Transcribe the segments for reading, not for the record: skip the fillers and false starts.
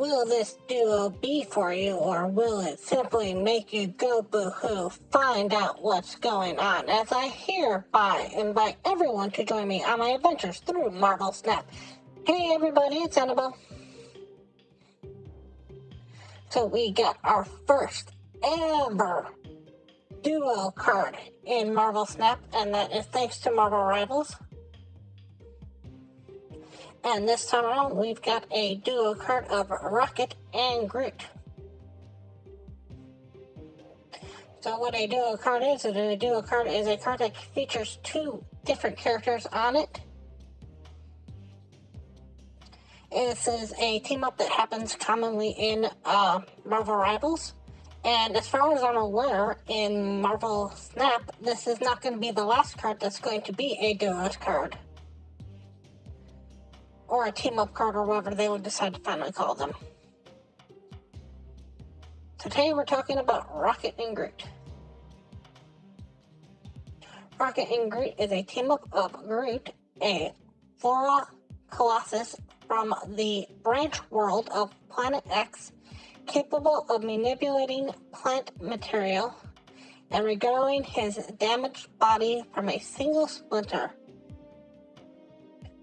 Will this duo be for you, or will it simply make you go boo-hoo? Find out what's going on as I hereby invite everyone to join me on my adventures through Marvel Snap. Hey everybody, it's Annabelle. So we got our first ever duo card in Marvel Snap, and that is thanks to Marvel Rivals. And this time around, we've got a duo card of Rocket and Groot. So what a duo card is a card that features two different characters on it. This is a team-up that happens commonly in Marvel Rivals. And as far as I'm aware, in Marvel Snap, this is not going to be the last card that's going to be a duos card. Or a team-up card, or whatever they would decide to finally call them. Today we're talking about Rocket and Groot. Rocket and Groot is a team-up of Groot, a flora colossus from the branch world of Planet X, capable of manipulating plant material and regrowing his damaged body from a single splinter,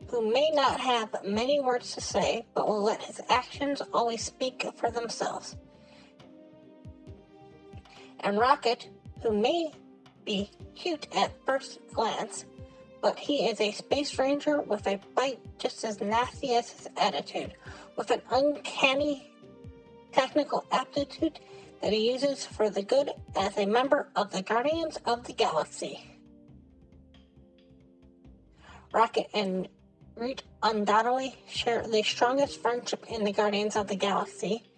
who may not have many words to say, but will let his actions always speak for themselves. And Rocket, who may be cute at first glance, but he is a space ranger with a bite just as nasty as his attitude, with an uncanny technical aptitude that he uses for the good as a member of the Guardians of the Galaxy. Rocket and Groot undoubtedly share the strongest friendship in the Guardians of the Galaxy.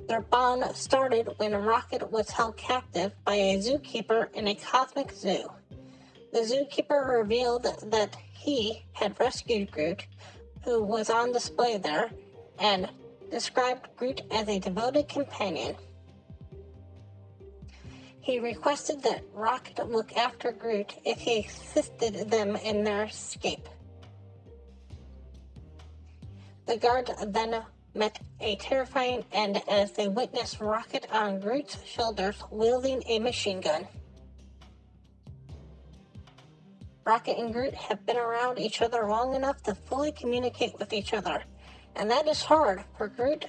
Their bond started when Rocket was held captive by a zookeeper in a cosmic zoo. The zookeeper revealed that he had rescued Groot, who was on display there, and described Groot as a devoted companion. He requested that Rocket look after Groot if he assisted them in their escape. The guards then met a terrifying end as they witnessed Rocket on Groot's shoulders wielding a machine gun. Rocket and Groot have been around each other long enough to fully communicate with each other, and that is hard, for Groot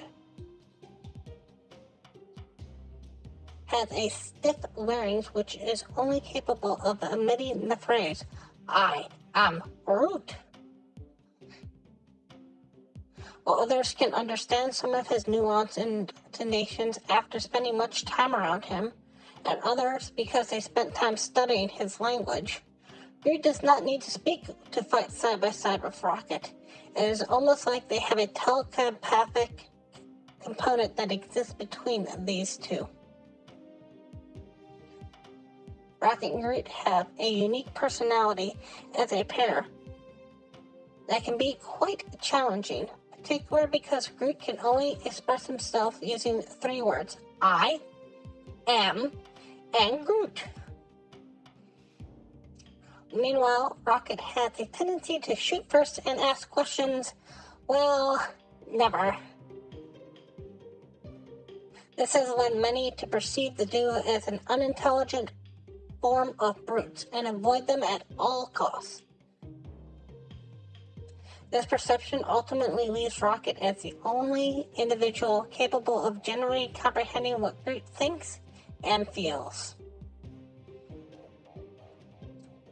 has a stiff larynx which is only capable of emitting the phrase, "I am Groot." While others can understand some of his nuance and intonations after spending much time around him, and others because they spent time studying his language, Groot does not need to speak to fight side by side with Rocket. It is almost like they have a telepathic component that exists between these two. Rocket and Groot have a unique personality as a pair that can be quite challenging, particularly because Groot can only express himself using three words: I, am, and Groot. Meanwhile, Rocket has a tendency to shoot first and ask questions, well, never. This has led many to perceive the duo as an unintelligent form of brutes and avoid them at all costs. This perception ultimately leaves Rocket as the only individual capable of generally comprehending what Groot thinks and feels.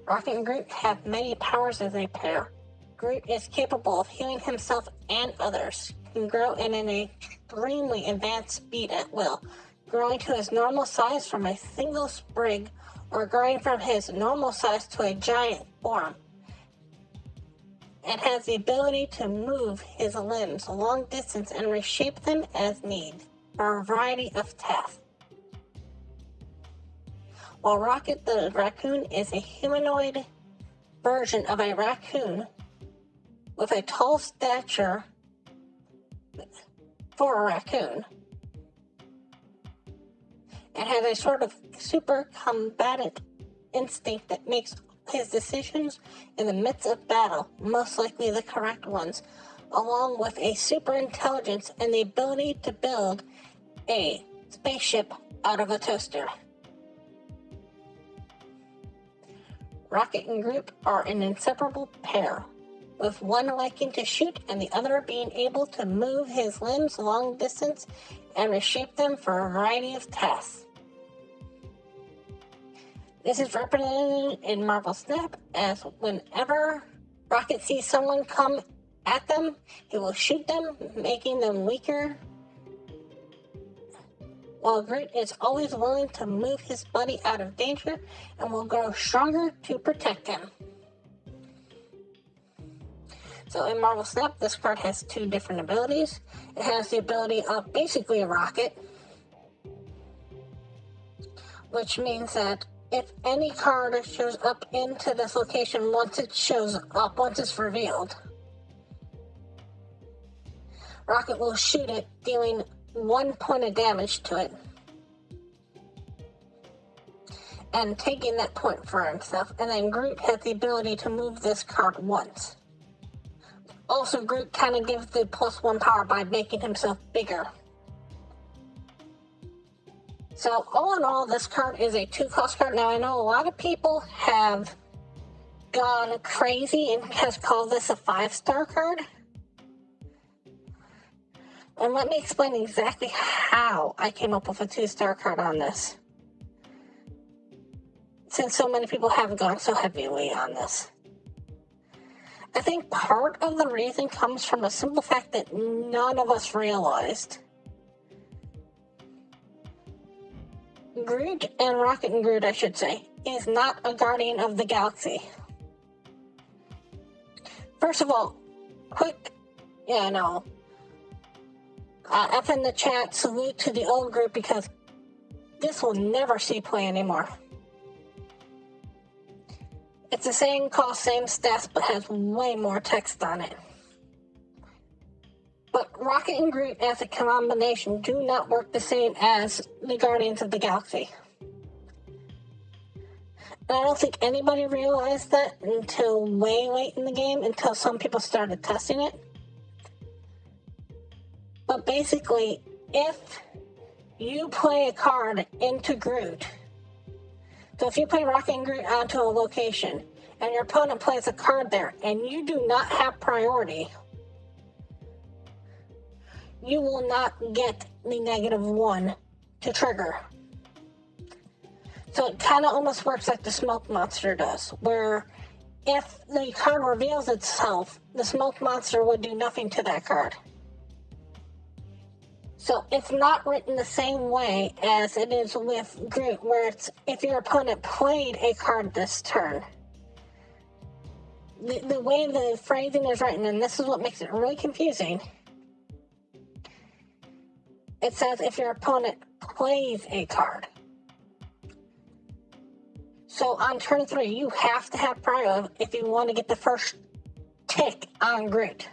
Rocket and Groot have many powers as a pair. Groot is capable of healing himself and others, can grow at an extremely advanced speed at will, growing to his normal size from a single sprig, or growing from his normal size to a giant form, and has the ability to move his limbs a long distance and reshape them as needed for a variety of tasks. While Rocket the raccoon is a humanoid version of a raccoon with a tall stature for a raccoon, and has a sort of super combatant instinct that makes his decisions in the midst of battle most likely the correct ones. along with a super intelligence and the ability to build a spaceship out of a toaster. Rocket and Groot are an inseparable pair, with one liking to shoot and the other being able to move his limbs long distance and reshape them for a variety of tasks. This is represented in Marvel Snap as whenever Rocket sees someone come at them, he will shoot them, making them weaker, while Groot is always willing to move his buddy out of danger and will grow stronger to protect him. So in Marvel Snap, this card has two different abilities. It has the ability of basically a rocket, which means that if any card shows up into this location once it's revealed, Rocket will shoot it, dealing 1 point of damage to it, and taking that point for himself. And then Groot has the ability to move this card once. Also, Groot kind of gives the +1 power by making himself bigger. So, all in all, this card is a 2-cost card. Now, I know a lot of people have gone crazy and has called this a 5-star card. And let me explain exactly how I came up with a 2-star card on this, since so many people have gone so heavily on this. I think part of the reason comes from a simple fact that none of us realized. Groot, and Rocket and Groot, I should say, is not a guardian of the galaxy. First of all, up in the chat, salute to the old group, because this will never see play anymore. It's the same cost, same stats, but has way more text on it. But Rocket and Groot as a combination do not work the same as the Guardians of the Galaxy. And I don't think anybody realized that until way late in the game, until some people started testing it. But basically, if you play a card into Groot, so if you play Rocket and Groot onto a location, and your opponent plays a card there, and you do not have priority, you will not get the -1 to trigger. So it kind of almost works like the smoke monster does, where if the card reveals itself, the smoke monster would do nothing to that card. So it's not written the same way as it is with Groot, where it's if your opponent played a card this turn. The way the phrasing is written, and this is what makes it really confusing, it says if your opponent plays a card. So on turn 3, you have to have prior if you want to get the first tick on Groot.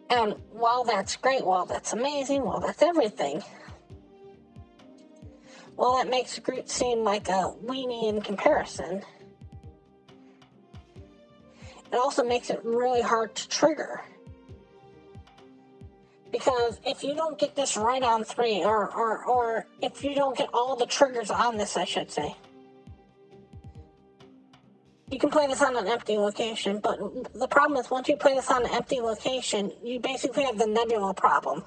And while that's great, while that's amazing, while that's everything, well, that makes Groot seem like a weenie in comparison. It also makes it really hard to trigger. Because if you don't get this right on 3, or if you don't get all the triggers on this, I should say, you can play this on an empty location, but the problem is once you play this on an empty location, you basically have the Nebula problem,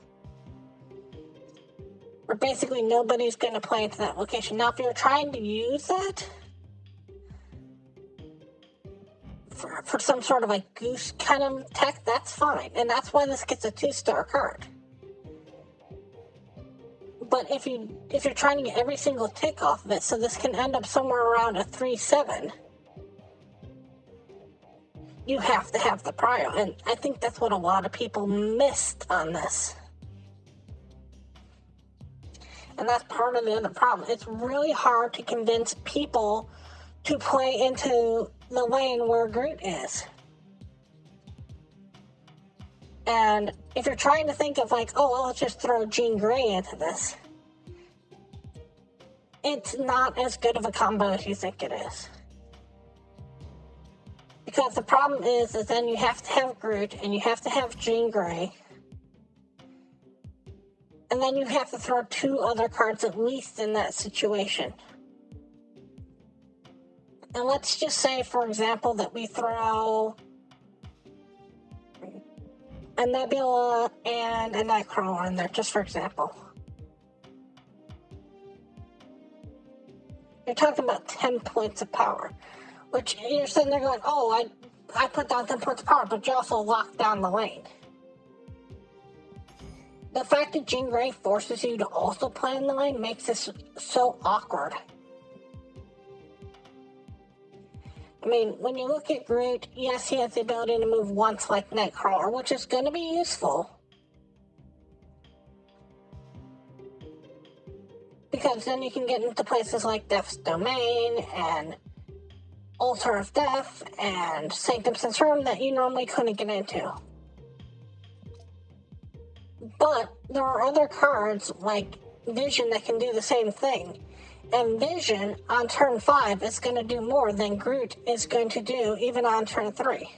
where basically nobody's going to play into that location. Now, if you're trying to use that for some sort of like goose kind of tech, that's fine, and that's why this gets a 2-star card. But if you're trying to get every single tick off of it, so this can end up somewhere around a 3-7, you have to have the prior, and I think that's what a lot of people missed on this. And that's part of the other problem. It's really hard to convince people to play into the lane where Groot is. And if you're trying to think of like, oh, well, let's just throw Jean Grey into this, it's not as good of a combo as you think it is. Because the problem is then you have to have Groot, and you have to have Jean Grey, and then you have to throw 2 other cards at least in that situation. And let's just say, for example, that we throw a Nebula and a Nightcrawler in there, just for example. You're talking about 10 points of power, which you're sitting there going, oh, I put down 10 points of power, but you also locked down the lane. The fact that Jean Grey forces you to also play in the lane makes this so awkward. I mean, when you look at Groot, yes, he has the ability to move once like Nightcrawler, which is going to be useful. Because then you can get into places like Death's Domain and Altar of Death and Sanctum Sanctorum that you normally couldn't get into. But there are other cards like Vision that can do the same thing. And Vision on turn 5 is going to do more than Groot is going to do even on turn 3.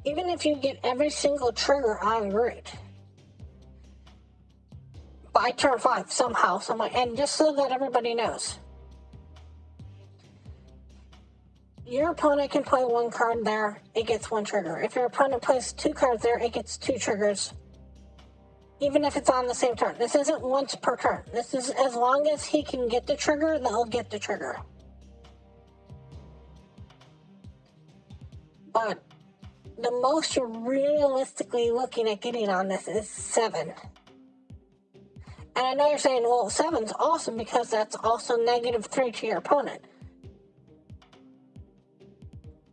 Even if you get every single trigger on Groot by turn 5 somehow, someway, and just so that everybody knows, your opponent can play 1 card there, it gets 1 trigger. If your opponent plays 2 cards there, it gets 2 triggers. Even if it's on the same turn. This isn't once per turn. This is as long as he can get the trigger, they'll get the trigger. But the most you're realistically looking at getting on this is 7. And I know you're saying, well, 7's awesome because that's also -3 to your opponent.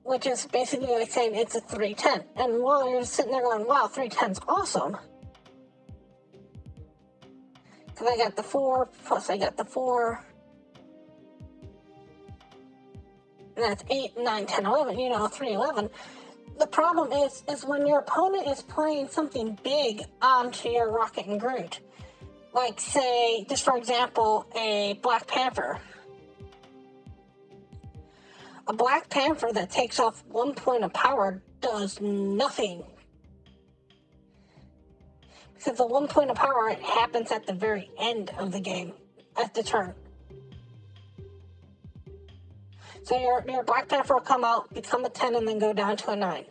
Which is basically like saying it's a 3-10. And while you're sitting there going, wow, 3-10's awesome. Because I got the 4, plus I got the 4. And that's 8, 9, 10, 11, 3-11. The problem is when your opponent is playing something big onto your Rocket and Groot. Like, say, just for example, a Black Panther. A Black Panther that takes off 1 point of power does nothing. Because the 1 point of power happens at the very end of the game, at the turn. So your Black Panther will come out, become a 10, and then go down to a 9.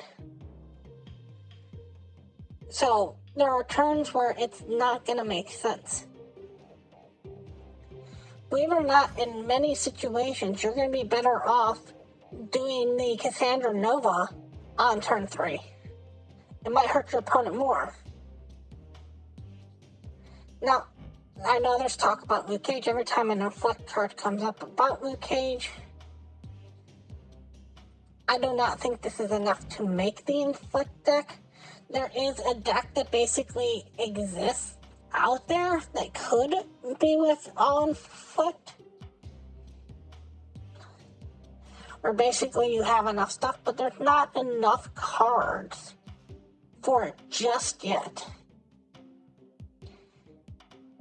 So there are turns where it's not going to make sense. Believe it or not, in many situations, you're going to be better off doing the Cassandra Nova on turn 3. It might hurt your opponent more. Now, I know there's talk about Luke Cage every time an Inflict card comes up about Luke Cage. I do not think this is enough to make the Inflict deck. There is a deck that basically exists out there that could be with all Inflict. Where basically you have enough stuff, but there's not enough cards for it just yet.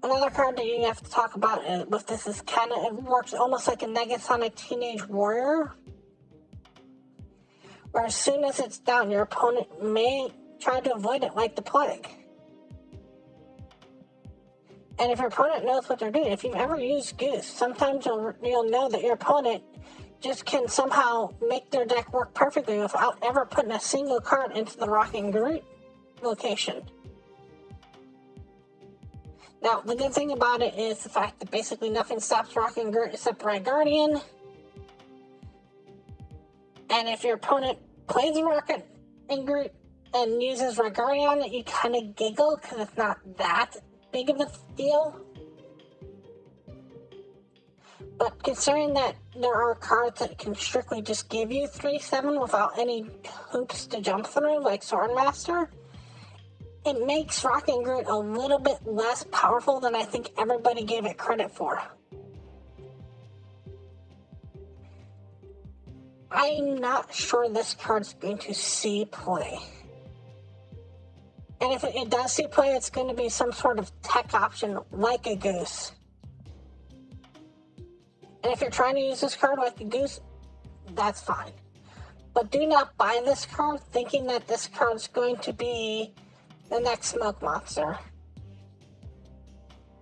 Another card that you have to talk about with this is it works almost like a Negasonic Teenage Warrior. Where as soon as it's down, your opponent may try to avoid it like the plague. And if your opponent knows what they're doing, if you've ever used Goose, sometimes you'll know that your opponent just can somehow make their deck work perfectly without ever putting a single card into the Rocking Groot location. Now, the good thing about it is the fact that basically nothing stops Rocking Groot except Red Guardian. And if your opponent plays a Rocket and Groot and uses Red Guardian on it, you kind of giggle because it's not that big of a deal. But considering that there are cards that can strictly just give you 3/7 without any hoops to jump through, like Swordmaster, it makes Rocking Groot a little bit less powerful than I think everybody gave it credit for. I'm not sure this card's going to see play. And if it does see play, it's going to be some sort of tech option like a Goose. And if you're trying to use this card like a Goose, that's fine. But do not buy this card thinking that this card's going to be the next smoke monster.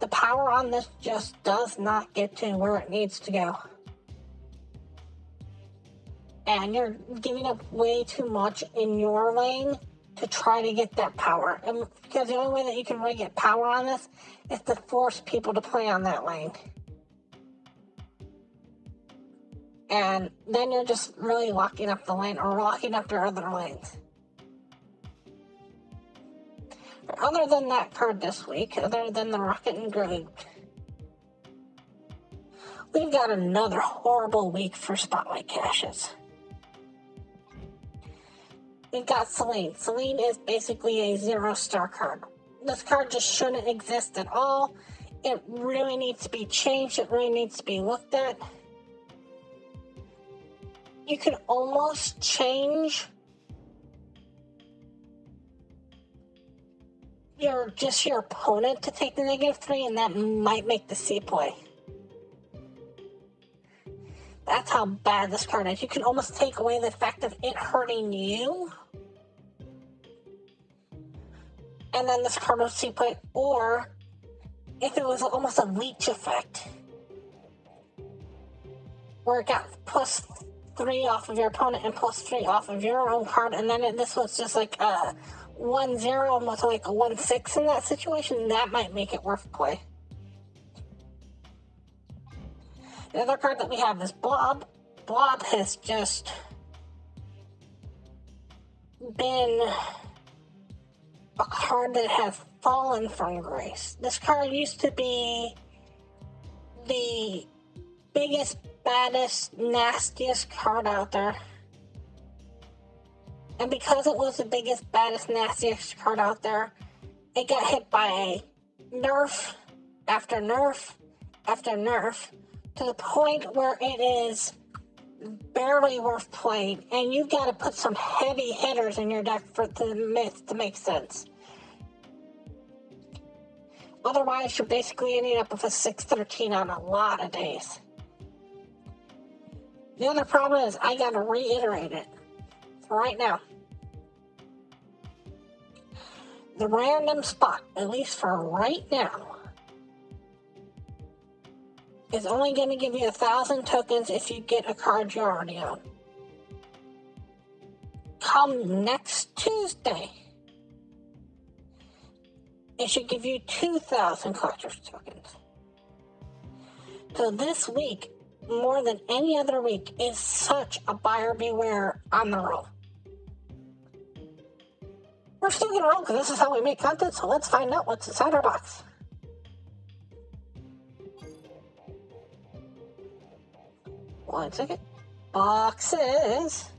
The power on this just does not get to where it needs to go. And you're giving up way too much in your lane to try to get that power. And because the only way that you can really get power on this is to force people to play on that lane. And then you're just really locking up the lane or locking up your other lanes. Other than that card this week, other than the Rocket and Groot, we've got another horrible week for Spotlight Caches. We've got Celine. Celine is basically a 0-star card. This card just shouldn't exist at all. It really needs to be changed. It really needs to be looked at. You can almost change your opponent to take the -3, and that might make the C play. That's how bad this card is. You can almost take away the effect of it hurting you, and then this card will C play. Or if it was almost a leech effect, where it got +3 off of your opponent and +3 off of your own card, and then this was just like a 1-0, almost like a 1-6 in that situation, that might make it worth play. The other card that we have is Blob. Blob has just been a card that has fallen from grace. This card used to be the biggest, baddest, nastiest card out there. And because it was the biggest, baddest, nastiest card out there, it got hit by nerf after nerf after nerf to the point where it is barely worth playing. And you've got to put some heavy hitters in your deck for it to make sense. Otherwise, you're basically ending up with a 6-13 on a lot of days. The other problem is I got to reiterate it. So right now, the random spot, at least for right now, is only going to give you 1,000 tokens if you get a card you already own. Come next Tuesday, it should give you 2,000 collector's tokens. So this week, more than any other week, is such a buyer beware on the roll. We're still going to roll because this is how we make content, so let's find out what's inside our box. One second. Boxes.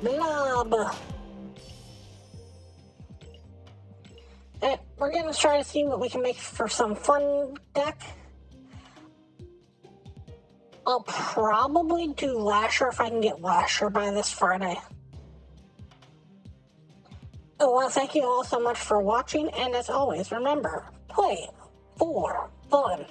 Blob. And we're going to try to see what we can make for some fun deck. I'll probably do Lasher if I can get Lasher by this Friday. Well, thank you all so much for watching, and as always, remember, play for fun.